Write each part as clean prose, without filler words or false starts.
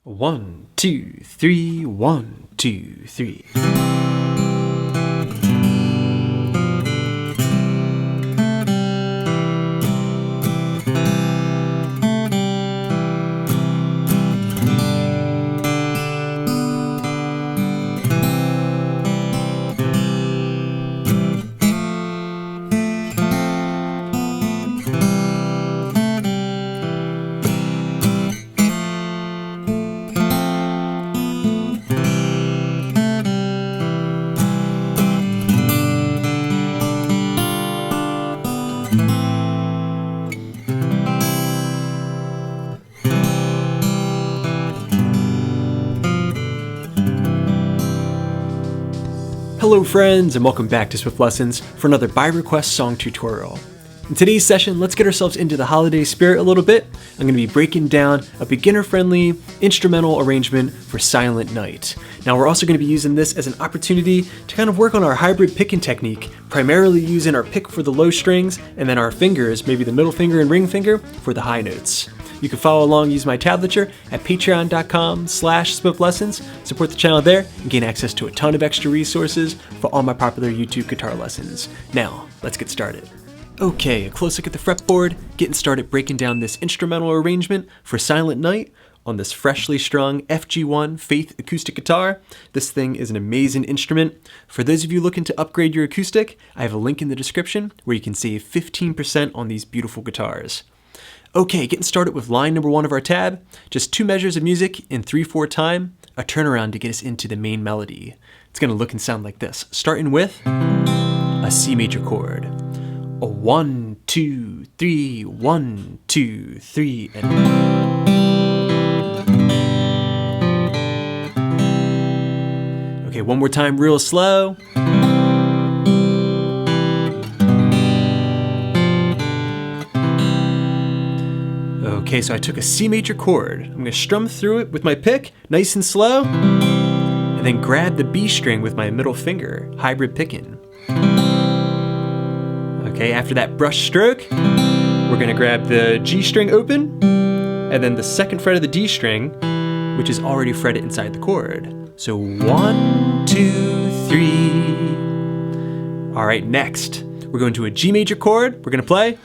1, 2, 3, 1, 2, 3. Hello friends, and welcome back to Swift Lessons for another by request song tutorial. In today's session, let's get ourselves into the holiday spirit a little bit. I'm going to be breaking down a beginner-friendly instrumental arrangement for Silent Night. Now we're also going to be using this as an opportunity to kind of work on our hybrid picking technique, primarily using our pick for the low strings and then our fingers, maybe the middle finger and ring finger, for the high notes. You can follow along, use my tablature at patreon.com/swiftlessons, support the channel there, and gain access to a ton of extra resources for all my popular YouTube guitar lessons. Now, let's get started. Okay, a close look at the fretboard, getting started breaking down this instrumental arrangement for Silent Night on this freshly strung FG1 Faith acoustic guitar. This thing is an amazing instrument. For those of you looking to upgrade your acoustic, I have a link in the description where you can save 15% on these beautiful guitars. Okay, getting started with line number 1 of our tab, just 2 measures of music in 3/4 time, a turnaround to get us into the main melody. It's going to look and sound like this, starting with a C major chord. A 1, 2, 3, 1, 2, 3, and okay, one more time real slow. Okay, so I took a C major chord. I'm going to strum through it with my pick, nice and slow, and then grab the B string with my middle finger, hybrid picking. Okay, after that brush stroke, we're going to grab the G string open, and then the second fret of the D string, which is already fretted inside the chord. So 1, 2, 3. All right, next, we're going to a G major chord. We're going to play.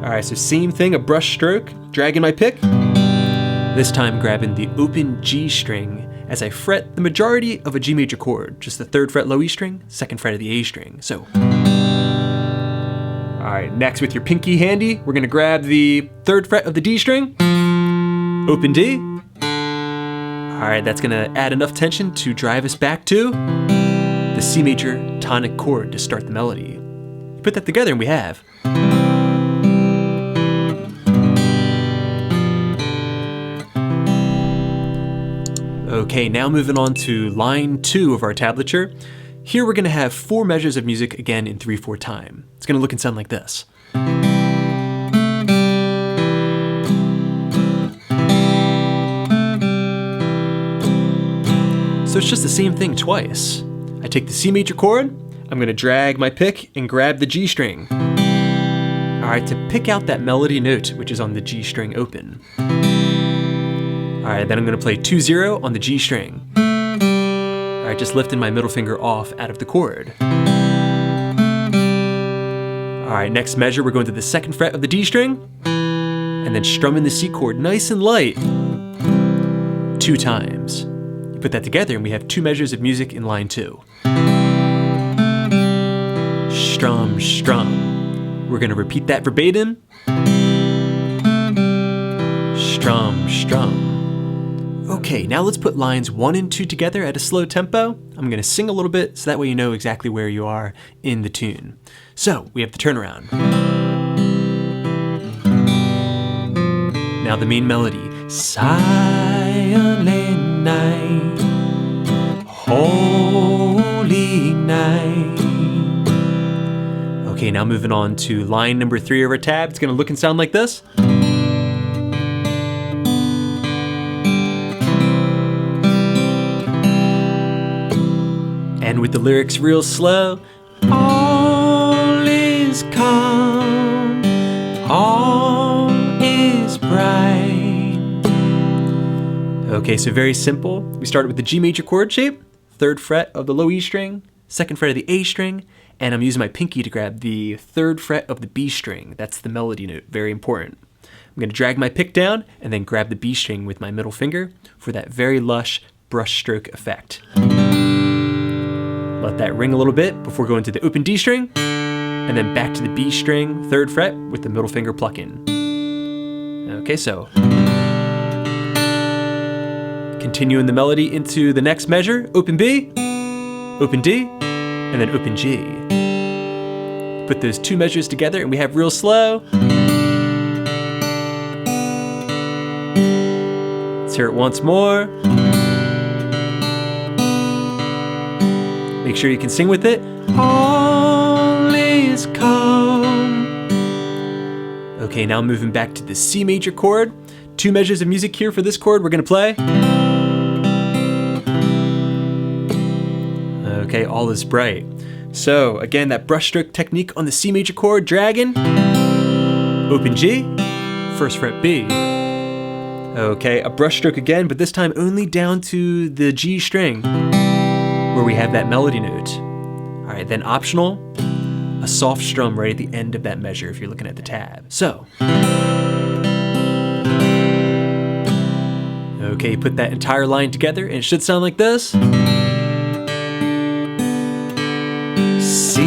Alright, so same thing, a brush stroke, dragging my pick. This time grabbing the open G string as I fret the majority of a G major chord, just the 3rd fret low E string, 2nd fret of the A string. So, alright, next with your pinky handy, we're going to grab the 3rd fret of the D string, open D. Alright, that's going to add enough tension to drive us back to the C major tonic chord to start the melody. You put that together and we have. Okay, now moving on to line 2 of our tablature. Here we're going to have 4 measures of music again in 3/4 time. It's going to look and sound like this. So it's just the same thing twice. I take the C major chord, I'm going to drag my pick and grab the G string. Alright, to pick out that melody note, which is on the G string open. Alright, then I'm going to play 2-0 on the G string. Alright, just lifting my middle finger off out of the chord. Alright, next measure, we're going to the 2nd fret of the D string, and then strumming the C chord nice and light 2 times. You put that together and we have 2 measures of music in line 2. Strum, strum. We're going to repeat that verbatim. Strum, strum. Okay, now let's put lines 1 and 2 together at a slow tempo. I'm going to sing a little bit so that way you know exactly where you are in the tune. So, we have the turnaround. Now the main melody. Silent night, holy night. Okay, now moving on to line number 3 of our tab. It's going to look and sound like this. And with the lyrics real slow, all is calm, all is bright. Okay, so very simple. We started with the G major chord shape, 3rd fret of the low E string, 2nd fret of the A string, and I'm using my pinky to grab the 3rd fret of the B string. That's the melody note, very important. I'm going to drag my pick down and then grab the B string with my middle finger for that very lush brushstroke effect. Let that ring a little bit before going to the open D string, and then back to the B string, 3rd fret with the middle finger plucking. Okay, so continuing the melody into the next measure, open B, open D, and then open G. Put those 2 measures together and we have real slow. Let's hear it once more. Make sure you can sing with it. All is calm. Okay, now moving back to the C major chord. 2 measures of music here for this chord we're gonna play. Okay, all is bright. So again, that brushstroke technique on the C major chord, dragging, open G, 1st fret B. Okay, a brushstroke again, but this time only down to the G string, where we have that melody note. All right, then optional, a soft strum right at the end of that measure if you're looking at the tab. So, okay, put that entire line together and it should sound like this. C.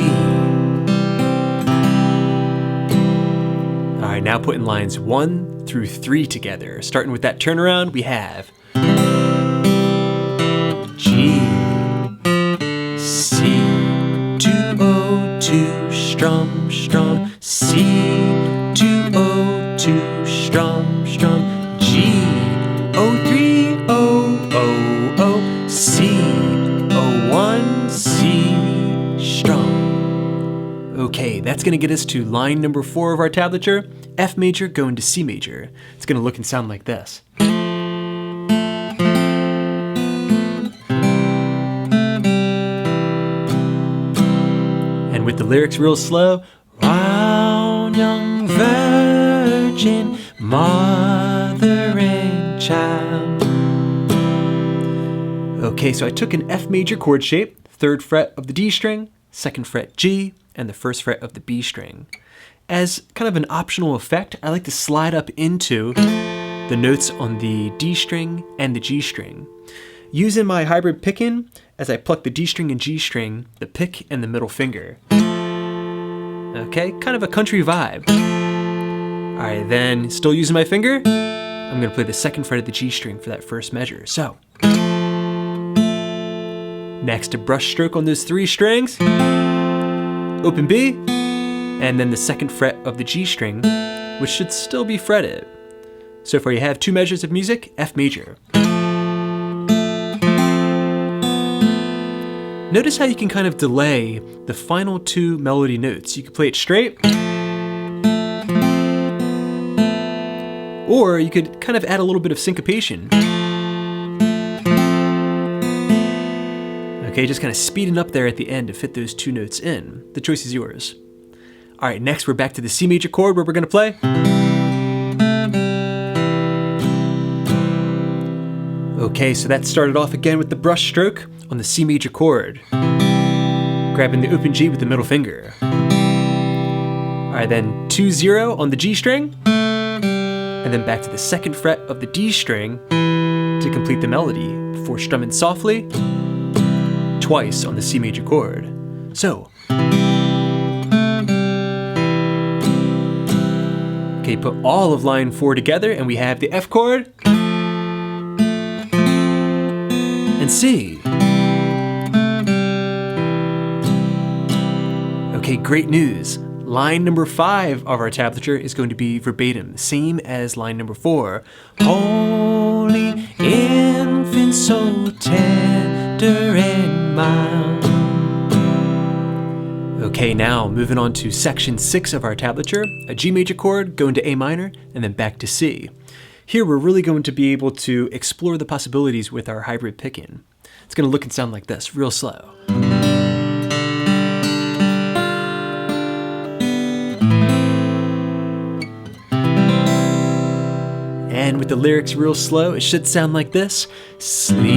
All right, now putting lines 1 through 3 together. Starting with that turnaround, we have G, C, 202, strum, strum, C, 202, strum, strum, G, 03, O, O, O, C, 01, C, strum. Okay, that's gonna get us to line number 4 of our tablature, F major going to C major. It's gonna look and sound like this. And with the lyrics real slow, round young virgin, mother and child. Okay, so I took an F major chord shape, 3rd fret of the D string, 2nd fret G, and the 1st fret of the B string. As kind of an optional effect, I like to slide up into the notes on the D string and the G string. Using my hybrid picking, as I pluck the D string and G string, the pick and the middle finger. Okay, kind of a country vibe. All right, then still using my finger, I'm gonna play the 2nd fret of the G string for that first measure. So, next a brush stroke on those 3 strings, open B, and then the 2nd fret of the G string, which should still be fretted. So far you have 2 measures of music, F major. Notice how you can kind of delay the final 2 melody notes. You can play it straight, or you could kind of add a little bit of syncopation. Okay, just kind of speeding up there at the end to fit those 2 notes in. The choice is yours. All right, next we're back to the C major chord where we're gonna play. Okay, so that started off again with the brush stroke on the C major chord. Grabbing the open G with the middle finger. All right, then 2-0 on the G string, and then back to the 2nd fret of the D string to complete the melody before strumming softly twice on the C major chord. So, okay, put all of line 4 together and we have the F chord and C. Okay, great news. Line number 5 of our tablature is going to be verbatim, same as line number 4. Holy infant, so tender and mild. Okay, now moving on to section 6 of our tablature, a G major chord going to A minor and then back to C. Here we're really going to be able to explore the possibilities with our hybrid picking. It's going to look and sound like this, real slow. And with the lyrics real slow, it should sound like this. Sleep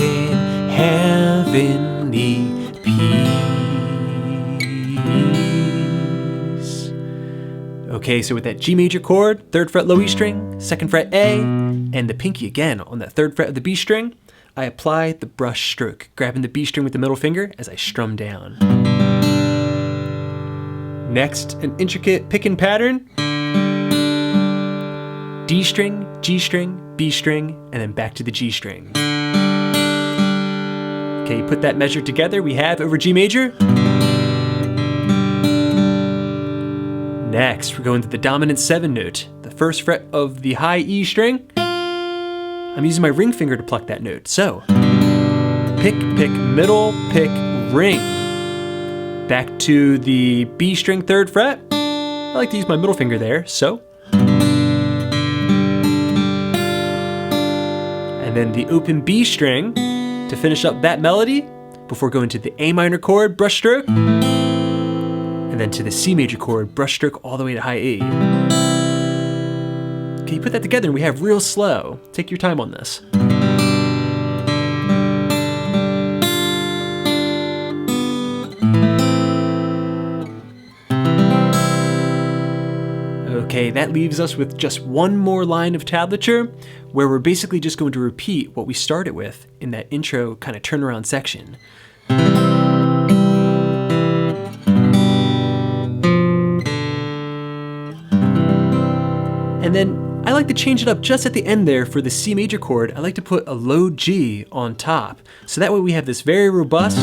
in heavenly peace. Okay, so with that G major chord, 3rd fret low E string, 2nd fret A, and the pinky again on that 3rd fret of the B string, I apply the brush stroke, grabbing the B string with the middle finger as I strum down. Next, an intricate picking pattern. D string, G string, B string, and then back to the G string. Okay, you put that measure together, we have over G major. Next, we're going to the dominant 7 note, the 1st fret of the high E string. I'm using my ring finger to pluck that note. So, pick, pick, middle, pick, ring. Back to the B string 3rd fret. I like to use my middle finger there, so. And then the open B string to finish up that melody before going to the A minor chord, brush stroke. And then to the C major chord, brush stroke all the way to high E. Okay, you put that together and we have real slow. Take your time on this. Okay, that leaves us with just one more line of tablature where we're basically just going to repeat what we started with in that intro kind of turnaround section. And then I like to change it up just at the end there for the C major chord. I like to put a low G on top. So that way we have this very robust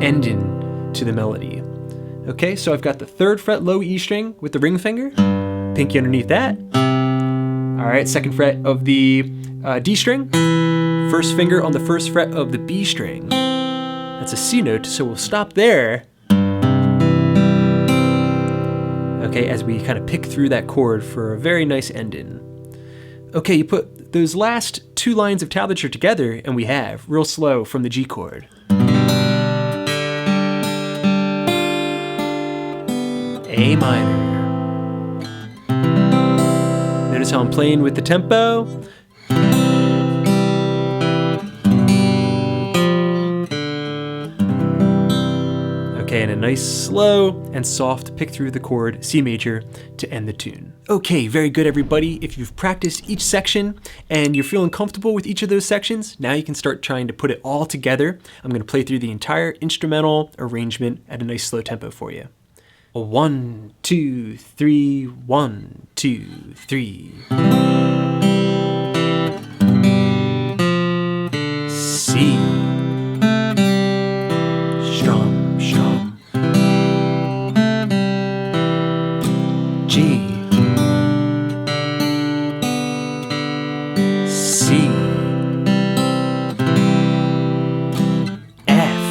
ending to the melody. Okay, so I've got the 3rd fret low E string with the ring finger, pinky underneath that. All right, 2nd fret of the D string, 1st finger on the 1st fret of the B string. That's a C note, so we'll stop there. Okay, as we kind of pick through that chord for a very nice ending. Okay, you put those last 2 lines of tablature together and we have real slow from the G chord. A minor. Notice how I'm playing with the tempo. Okay, and a nice slow and soft pick through the chord C major to end the tune. Okay, very good everybody. If you've practiced each section and you're feeling comfortable with each of those sections, now you can start trying to put it all together. I'm going to play through the entire instrumental arrangement at a nice slow tempo for you. 1, 2, 3, 1, 2, 3. C. Strum, strum. G. C. F.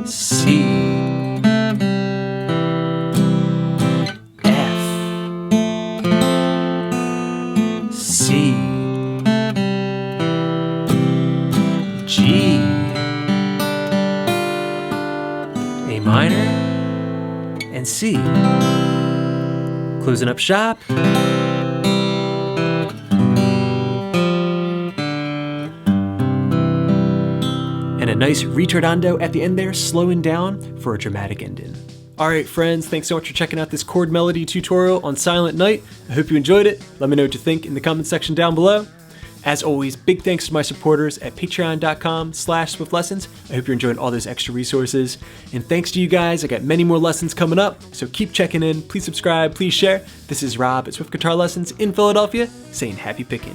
C. C, G, A minor, and C. Closing up shop. And a nice ritardando at the end there, slowing down for a dramatic ending. Alright friends, thanks so much for checking out this chord melody tutorial on Silent Night. I hope you enjoyed it. Let me know what you think in the comment section down below. As always, big thanks to my supporters at patreon.com/swiftlessons. I hope you're enjoying all those extra resources. And thanks to you guys, I got many more lessons coming up, so keep checking in. Please subscribe, please share. This is Rob at Swift Guitar Lessons in Philadelphia, saying happy picking.